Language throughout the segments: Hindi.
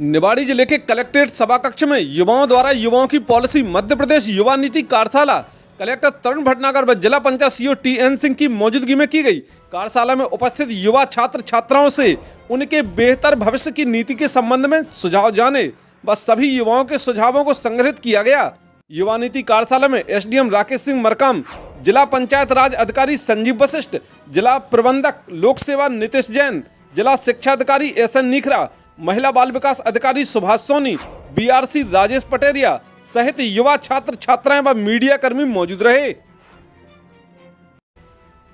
निवाड़ी जिले के कलेक्ट्रेट सभा कक्ष में युवाओं द्वारा युवाओं की पॉलिसी मध्य प्रदेश युवा नीति कार्यशाला कलेक्टर तरुण भटनागर व जिला पंचायत सीईओ टी.एन. सिंह की मौजूदगी में की गई। कार्यशाला में उपस्थित युवा छात्र छात्राओं से उनके बेहतर भविष्य की नीति के संबंध में सुझाव जाने व सभी युवाओं के सुझावों को संग्रहित किया गया। युवा नीति कार्यशाला में एसडीएम राकेश सिंह मरकाम, जिला पंचायत राज अधिकारी संजीव वशिष्ठ, जिला प्रबंधक लोक सेवा नितेश जैन, जिला शिक्षा अधिकारी एसएन नीखरा, महिला बाल विकास अधिकारी सुभाष सोनी, बीआरसी राजेश पटेरिया सहित युवा छात्र छात्राएं व मीडिया कर्मी मौजूद रहे।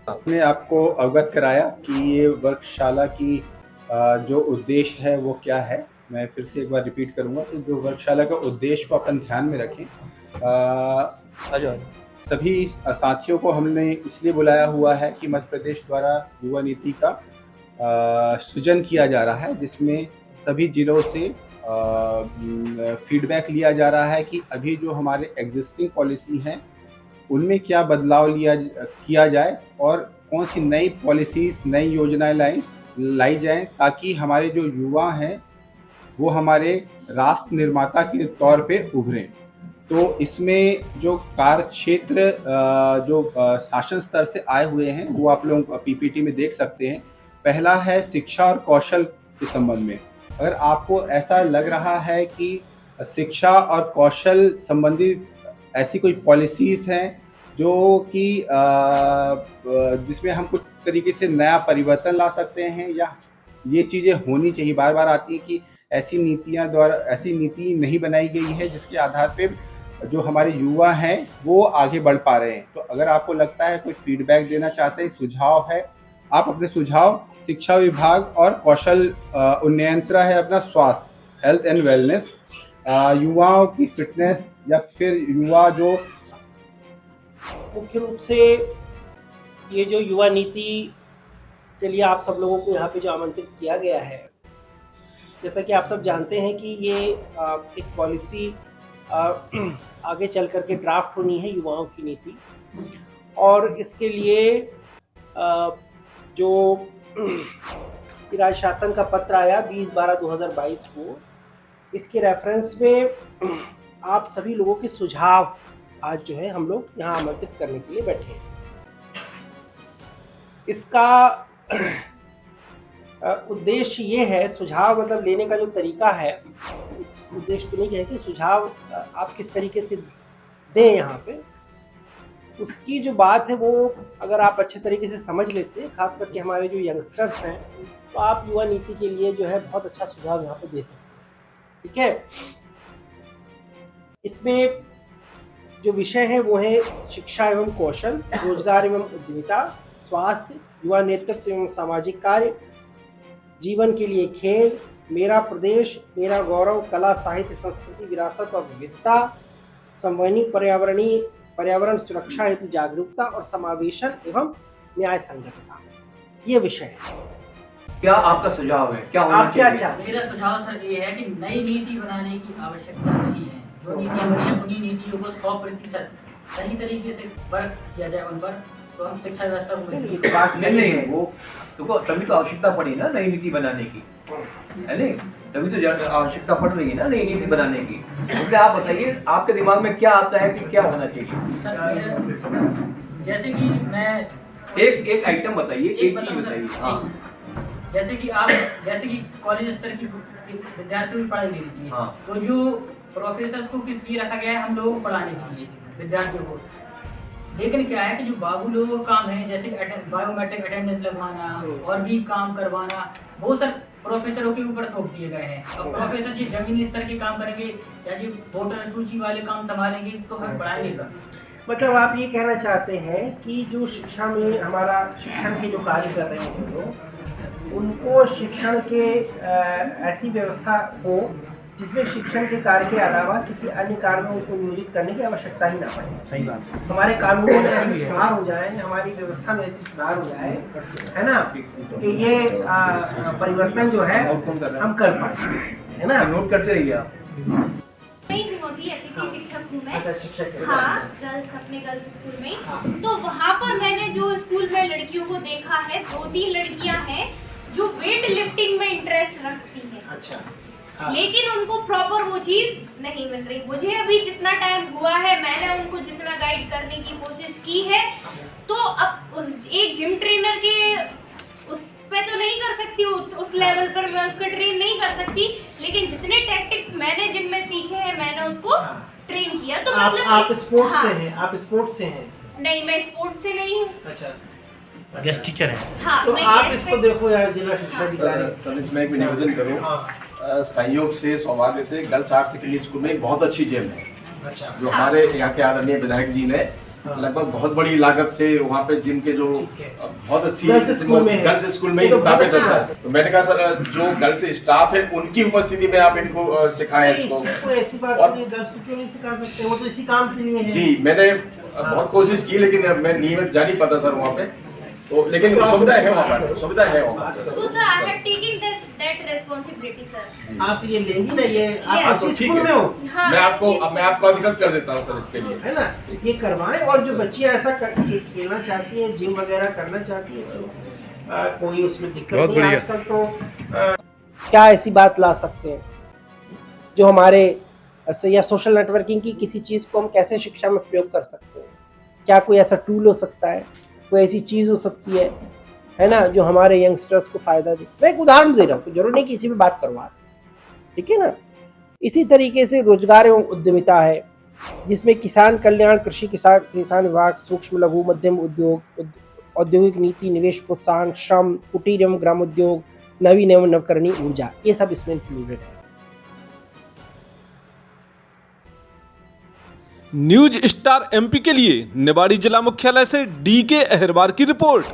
हमने आपको अवगत कराया कि ये वर्कशाला की जो उद्देश्य है वो क्या है। मैं फिर से एक बार रिपीट करूंगा कि जो वर्कशाला का उद्देश्य को अपन ध्यान में रखें। सभी साथियों को हमने इसलिए बुलाया हुआ है कि मध्य प्रदेश द्वारा युवा नीति का सृजन किया जा रहा है, जिसमें सभी जिलों से फीडबैक लिया जा रहा है कि अभी जो हमारे एग्जिस्टिंग पॉलिसी हैं उनमें क्या बदलाव किया जाए और कौन सी नई पॉलिसीज नई योजनाएं लाई जाएं, ताकि हमारे जो युवा हैं वो हमारे राष्ट्र निर्माता के तौर पे उभरें। तो इसमें जो कार्य क्षेत्र जो शासन स्तर से आए हुए हैं वो आप लोग पीपीटी में देख सकते हैं। पहला है शिक्षा और कौशल के संबंध में। अगर आपको ऐसा लग रहा है कि शिक्षा और कौशल संबंधित ऐसी कोई पॉलिसीज़ हैं जो कि जिसमें हम कुछ तरीके से नया परिवर्तन ला सकते हैं या ये चीज़ें होनी चाहिए, बार बार आती है कि ऐसी नीति नहीं बनाई गई है जिसके आधार पे जो हमारे युवा हैं वो आगे बढ़ पा रहे हैं। तो अगर आपको लगता है कोई फीडबैक देना चाहते हैं, सुझाव है, आप अपने सुझाव शिक्षा विभाग और कौशल उन्नयन से है अपना स्वास्थ्य हेल्थ एंड वेलनेस, युवाओं की फिटनेस या फिर युवा जो मुख्य रूप से ये जो युवा नीति के लिए आप सब लोगों को यहाँ पे जो आमंत्रित किया गया है, जैसा कि आप सब जानते हैं कि ये एक पॉलिसी आगे चल करके ड्राफ्ट होनी है युवाओं की नीति, और इसके लिए जो राज्य शासन का पत्र आया 20/12/2022 को, इसके रेफरेंस में आप सभी लोगों के सुझाव आज जो है हम लोग यहाँ आमंत्रित करने के लिए बैठे हैं। इसका उद्देश्य ये है, सुझाव मतलब लेने का जो तरीका है, उद्देश्य तो नहीं है कि सुझाव आप किस तरीके से दें यहाँ पे, उसकी जो बात है वो अगर आप अच्छे तरीके से समझ लेते हैं, खास करके हमारे जो यंगस्टर्स हैं, तो आप युवा नीति के लिए जो है बहुत अच्छा सुझाव यहाँ पे दे सकते हैं। ठीक है, इसमें जो विषय है वो है शिक्षा एवं कौशल, रोजगार एवं उद्यमिता, स्वास्थ्य, युवा नेतृत्व एवं सामाजिक कार्य, जीवन के लिए खेल, मेरा प्रदेश मेरा गौरव, कला साहित्य संस्कृति विरासत और विविधता, संवैधानिक पर्यावरण सुरक्षा हेतु जागरूकता और समावेशन एवं न्याय संगतता, ये विषय है। क्या आपका सुझाव है, क्या होना चाहिए? मेरा सुझाव सर ये है कि नई नीति बनाने की आवश्यकता नहीं है। जो नीतियाँ बनी हैं उन्हीं नीतियों को 100% सही तरीके से वर्क किया जाए उन पर, तो हम शिक्षा व्यवस्था को नहीं वो तो तभी तो आवश्यकता पड़ी ना नई नीति बनाने की, है नहीं? तभी तो आवश्यकता पड़ रही है ना नई नीति बनाने की। इसलिए आप बताइए आपके दिमाग में क्या आता है कि क्या होना चाहिए? जैसे कि मैं एक आइटम बताइए, एक चीज बताइए। हाँ। जैसे कि कॉलेज स्तर की विद्यार्थियों की पढ़ाई ले लीजिए। हाँ। तो जो प्रोफेसर्स को किस लिए रखा गया है, हम लोगों को पढ़ाने के लिए विद्यार्थियों को, लेकिन क्या है कि जो बाबू लोगों का काम है, जैसे कि बायोमेट्रिक अटेंडेंस लगवाना और भी काम करवाना, वो सर प्रोफेसरों के ऊपर थोप दिए गए हैं। अब प्रोफेसर जी जमीनी स्तर के काम करेंगे या जी वोटर सूची वाले काम संभालेंगे, तो हमें पढ़ाएंगे का मतलब आप ये कहना चाहते हैं कि जो शिक्षा में हमारा शिक्षण के जो कार्य कर रहे हैं लोग, उनको शिक्षण के ऐसी व्यवस्था हो जिसमें शिक्षण के कार्य के अलावा किसी अन्य कार्य में उनको नियोजित करने की आवश्यकता ही ना पड़े। सही बात। हमारे कानूनों में ऐसे सुधार हो जाए, हमारी व्यवस्था में ऐसे सुधार हो जाए, है ना, कि ये परिवर्तन जो है हम कर पाए, है ना। नोट करते रहिए आप। अभी अतिथि शिक्षक हूँ मैं। अच्छा, शिक्षक। हाँ, अपने गर्ल्स स्कूल में। तो वहाँ पर मैंने जो स्कूल में लड़कियों को देखा है, 2-3 लड़कियाँ हैं जो वेट लिफ्टिंग में इंटरेस्ट रखती हैं। अच्छा। लेकिन उनको प्रॉपर वो चीज नहीं मिल रही। मुझे अभी जितना टाइम हुआ है, मैंने उनको जितना गाइड करने की कोशिश की है, तो अब एक जिम ट्रेनर के उस पे तो नहीं कर सकती, उस लेवल पर मैं उसको ट्रेन नहीं कर सकती, लेकिन जितने टैक्टिक्स मैंने जिम में सीखे हैं मैंने उसको ट्रेन किया। तो मतलब आप स्पोर्ट्स से हैं? आप स्पोर्ट्स से हैं? नहीं, मैं स्पोर्ट्स से नहीं हूँ। अच्छा, गेस्ट टीचर है। हाँ, तो मैं आप guest इसको देखो यार, जिला शिक्षा अधिकारी। सर इसमें एक निवेदन करूँ, संयोग से सौभाग्य से गर्ल्स हायर सेकेंडरी स्कूल में एक बहुत अच्छी जिम है, अच्छा, जो हमारे यहाँ के आदरणीय विधायक जी ने लगभग बहुत बड़ी लागत से वहाँ पे जिम के जो बहुत अच्छी गर्ल्स स्कूल में ही स्थापित है सर। तो मैंने कहा सर जो गर्ल्स स्टाफ है उनकी उपस्थिति में आप इनको सिखाएं इसको। ऐसी बात नहीं, गर्ल्स को क्यों नहीं सिखा सकते, वो तो इसी काम के लिए है। जी मैंने बहुत कोशिश की, लेकिन मैं नियमित जा नहीं पाता सर वहाँ पे, तो लेकिन सुविधा है वहाँ पर, सुविधा है वहाँ पर। So sir, I have taken that responsibility, sir. आप ये लेंगी ना, ये आप Yes. इसी स्कूल में हो, हाँ, मैं आपको अधिकृत कर देता हूँ सर इसके लिए, है ना? ये करवाएं, और जो बच्चियां ऐसा खेलना चाहती हैं, जिम वगैरह करना चाहती हैं, तो कोई उसमें दिक्कत नहीं है। आजकल तो क्या ऐसी बात ला सकते हैं जो हमारे या सोशल नेटवर्किंग की किसी चीज़ को हम कैसे शिक्षा में प्रयोग कर सकते हैं? क्या कोई ऐसा टूल हो सकता है, कोई ऐसी चीज़ हो सकती है ना, जो हमारे यंगस्टर्स को फ़ायदा दे? मैं एक उदाहरण दे रहा हूँ, जरूर नहीं किसी में बात करवा, ठीक है ना। इसी तरीके से रोजगार एवं उद्यमिता है, जिसमें किसान कल्याण, कृषि किसान विभाग, सूक्ष्म लघु मध्यम उद्योग, औद्योगिक नीति, निवेश प्रोत्साहन, श्रम, कुटीर एवं ग्रामोद्योग, नवीन एवं नवकरणीय ऊर्जा, ये सब इसमें इंक्लूडेड है। न्यूज स्टार एमपी के लिए निवाड़ी जिला मुख्यालय से DK अहिरवार की रिपोर्ट।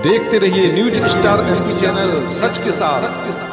देखते रहिए न्यूज स्टार एमपी चैनल, सच के साथ।